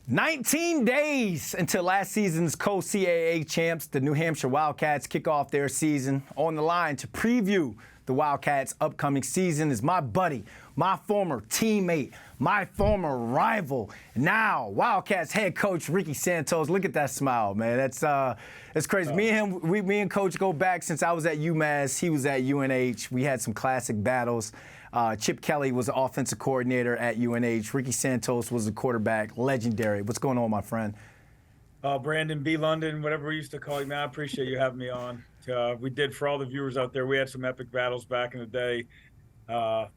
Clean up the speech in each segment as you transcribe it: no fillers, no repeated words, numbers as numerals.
19 days until last season's co-CAA champs, the New Hampshire Wildcats, kick off their season. On the line to preview the Wildcats' upcoming season is my buddy, my former teammate, my former rival, now Wildcats head coach Ricky Santos. Look at that smile, man. That's crazy. Me and Coach go back since I was at UMass. He was at UNH. We had some classic battles. Chip Kelly was the offensive coordinator at UNH. Ricky Santos was the quarterback. Legendary. What's going on, my friend? Brandon B. London, whatever we used to call you, man. I appreciate you having me on. We did, for all the viewers out there, we had some epic battles back in the day.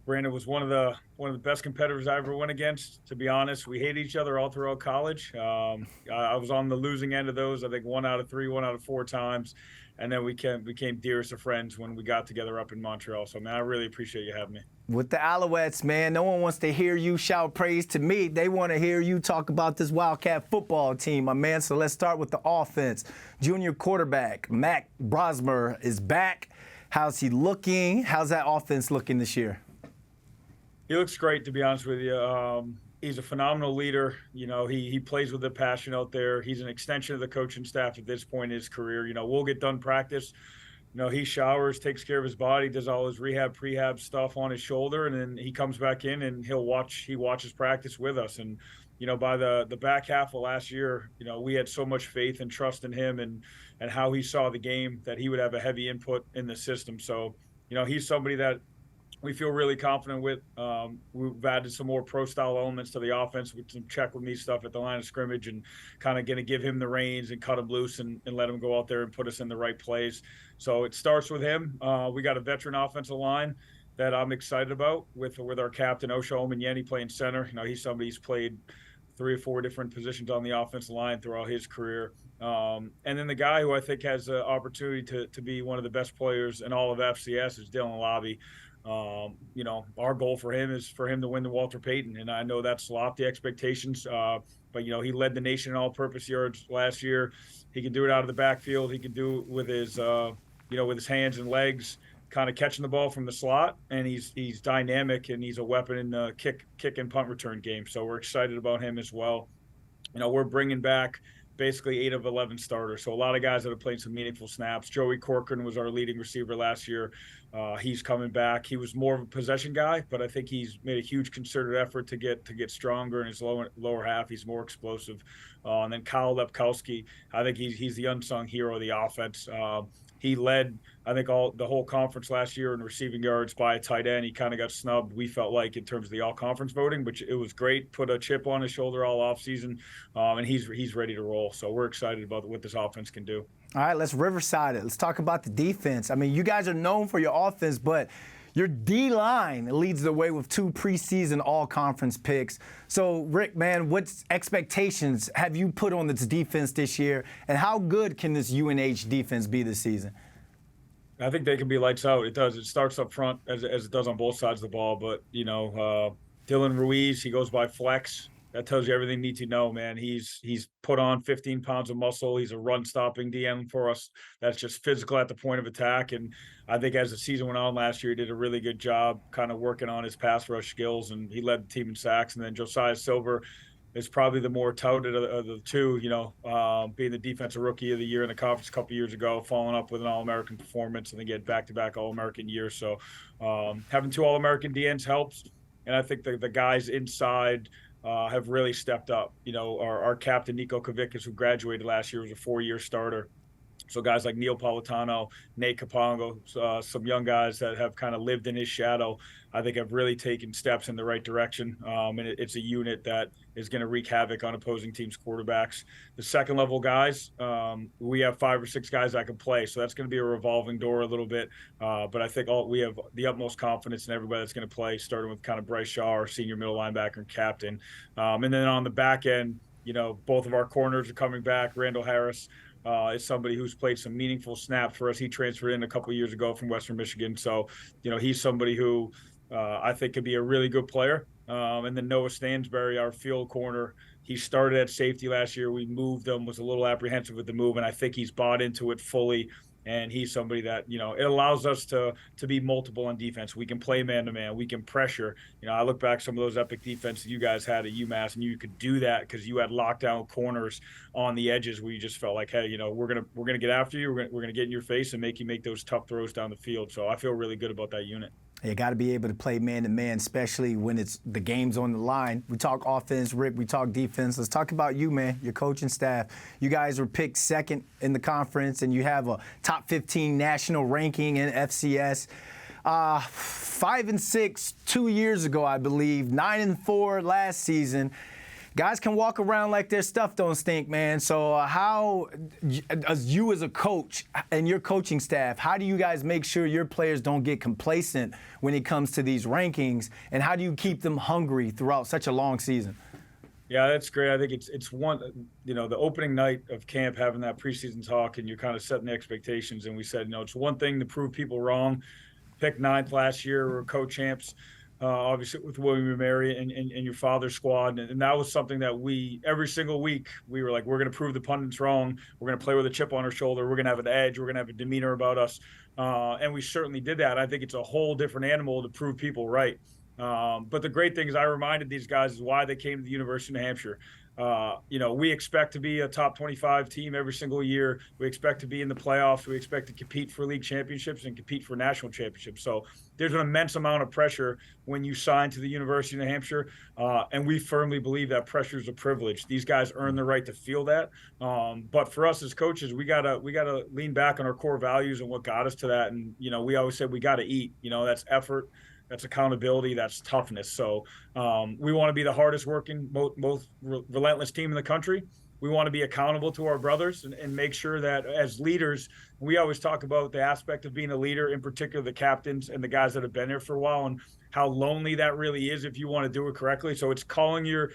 Brandon was one of the best competitors I ever went against. To be honest, we hated each other all throughout college. I was on the losing end of those. I think 1 out of 3, 1 out of 4 times, and then we became dearest of friends when we got together up in Montreal. So, man, I really appreciate you having me. With the Alouettes, man, no one wants to hear you shout praise to me. They want to hear you talk about this Wildcat football team, my man. So let's start with the offense. Junior quarterback Mac Brosmer is back. How's he looking? How's that offense looking this year? He looks great, to be honest with you. He's a phenomenal leader. You know, he plays with a passion out there. He's an extension of the coaching staff at this point in his career. You know, we'll get done practice. You know, he showers, takes care of his body, does all his prehab stuff on his shoulder, and then he comes back in and he watches practice with us. And, you know, by the back half of last year, you know, we had so much faith and trust in him and how he saw the game that he would have a heavy input in the system. So, you know, he's somebody that we feel really confident with. We've added some more pro-style elements to the offense with some check-with-me stuff at the line of scrimmage and kind of going to give him the reins and cut him loose and let him go out there and put us in the right place. So it starts with him. We got a veteran offensive line that I'm excited about with our captain, Osha Omenyeni, playing center. You know, he's somebody who's played 3 or 4 different positions on the offensive line throughout his career. And then the guy who I think has the opportunity to be one of the best players in all of FCS is Dylan Lobby. You know, our goal for him is for him to win the Walter Payton, and I know that's lofty expectations. But you know, he led the nation in all-purpose yards last year. He can do it out of the backfield. He can do it with his, with his hands and legs, kind of catching the ball from the slot. And he's dynamic, and he's a weapon in the kick and punt return game. So we're excited about him as well. You know, we're bringing back basically 8 of 11 starters. So a lot of guys that have played some meaningful snaps. Joey Corcoran was our leading receiver last year. He's coming back. He was more of a possession guy, but I think he's made a huge concerted effort to get stronger in his lower half. He's more explosive. And then Kyle Lepkowski, I think he's the unsung hero of the offense. He led, I think, the whole conference last year in receiving yards by a tight end. He kind of got snubbed, we felt like, in terms of the all-conference voting, but it was great. Put a chip on his shoulder all offseason, and he's ready to roll. So we're excited about what this offense can do. All right, let's Riverside it. Let's talk about the defense. I mean, you guys are known for your offense, but your D-line leads the way with 2 preseason all-conference picks. So, Rick, man, what expectations have you put on this defense this year, and how good can this UNH defense be this season? I think they can be lights out. It does. It starts up front as it does on both sides of the ball. But, you know, Dylan Ruiz, he goes by flex. That tells you everything you need to know, man. He's put on 15 pounds of muscle. He's a run-stopping DM for us. That's just physical at the point of attack. And I think as the season went on last year, he did a really good job kind of working on his pass rush skills, and he led the team in sacks. And then Josiah Silver is probably the more touted of the two, you know, being the defensive rookie of the year in the conference a couple years ago, following up with an All-American performance, and then get back-to-back All-American years. So having 2 All-American DNs helps. And I think the guys inside have really stepped up. You know, our captain, Nico Kavickas, who graduated last year, was a 4-year starter. So guys like Neil Politano, Nate Capongo, some young guys that have kind of lived in his shadow, I think have really taken steps in the right direction. And it's a unit that is going to wreak havoc on opposing teams' quarterbacks. The second-level guys, we have 5 or 6 guys that can play, so that's going to be a revolving door a little bit. But I think we have the utmost confidence in everybody that's going to play, starting with kind of Bryce Shaw, our senior middle linebacker and captain. And then on the back end, you know, both of our corners are coming back. Randall Harris is somebody who's played some meaningful snaps for us. He transferred in a couple of years ago from Western Michigan. So, you know, he's somebody who I think could be a really good player. And then Noah Stansberry, our field corner, he started at safety last year. We moved him, was a little apprehensive with the move, and I think he's bought into it fully And he's somebody that, it allows us to be multiple on defense. We can play man-to-man. We can pressure. I look back some of those epic defenses you guys had at UMass, and you could do that because you had lockdown corners on the edges where you just felt like, hey, we're gonna get after you. We're gonna get in your face and make you make those tough throws down the field. So I feel really good about that unit. You got to be able to play man-to-man, especially when it's the game's on the line. We talk offense, Rick. We talk defense. Let's talk about you, man, your coaching staff. You guys were picked second in the conference, and you have a top 15 national ranking in FCS. 5-6 2 years ago, I believe. 9-4 last season. Guys can walk around like their stuff don't stink, man. So how, as you as a coach and your coaching staff, how do you guys make sure your players don't get complacent when it comes to these rankings? And how do you keep them hungry throughout such a long season? Yeah, that's great. I think it's one, the opening night of camp, having that preseason talk, and you're kind of setting the expectations. And we said, it's one thing to prove people wrong. Picked 9th last year, we're co-champs. Obviously with William & Mary and your father's squad. And that was something that every single week, we were like, we're going to prove the pundits wrong. We're going to play with a chip on our shoulder. We're going to have an edge. We're going to have a demeanor about us. And we certainly did that. I think it's a whole different animal to prove people right. But the great thing is I reminded these guys is why they came to the University of New Hampshire. We expect to be a top 25 team every single year. We expect to be in the playoffs. We expect to compete for league championships and compete for national championships. So there's an immense amount of pressure when you sign to the University of New Hampshire. And we firmly believe that pressure is a privilege. These guys earn the right to feel that. But for us as coaches, we gotta lean back on our core values and what got us to that. And, we always said we got to eat, that's effort. That's accountability. That's toughness. So we want to be the hardest working, most relentless team in the country. We want to be accountable to our brothers and make sure that as leaders, we always talk about the aspect of being a leader, in particular the captains and the guys that have been there for a while, and how lonely that really is if you want to do it correctly. So it's calling your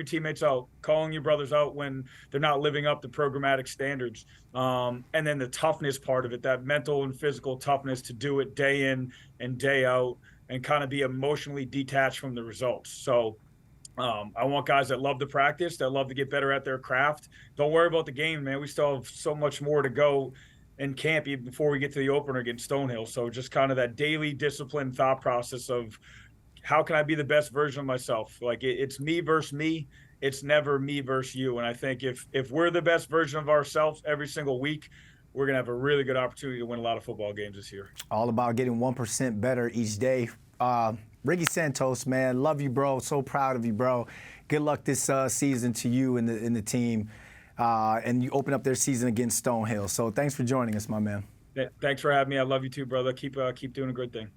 teammates out, calling your brothers out when they're not living up to programmatic standards. And then the toughness part of it, that mental and physical toughness to do it day in and day out, and kind of be emotionally detached from the results. So I want guys that love to practice, that love to get better at their craft. Don't worry about the game, man. We still have so much more to go in camp even before we get to the opener against Stonehill. So just kind of that daily discipline thought process of how can I be the best version of myself? Like it's me versus me. It's never me versus you. And I think if we're the best version of ourselves every single week, we're going to have a really good opportunity to win a lot of football games this year. All about getting 1% better each day. Ricky Santos, man, love you, bro. So proud of you, bro. Good luck this season to you and the team. And you open up their season against Stonehill. So thanks for joining us, my man. Thanks for having me. I love you too, brother. Keep doing a good thing.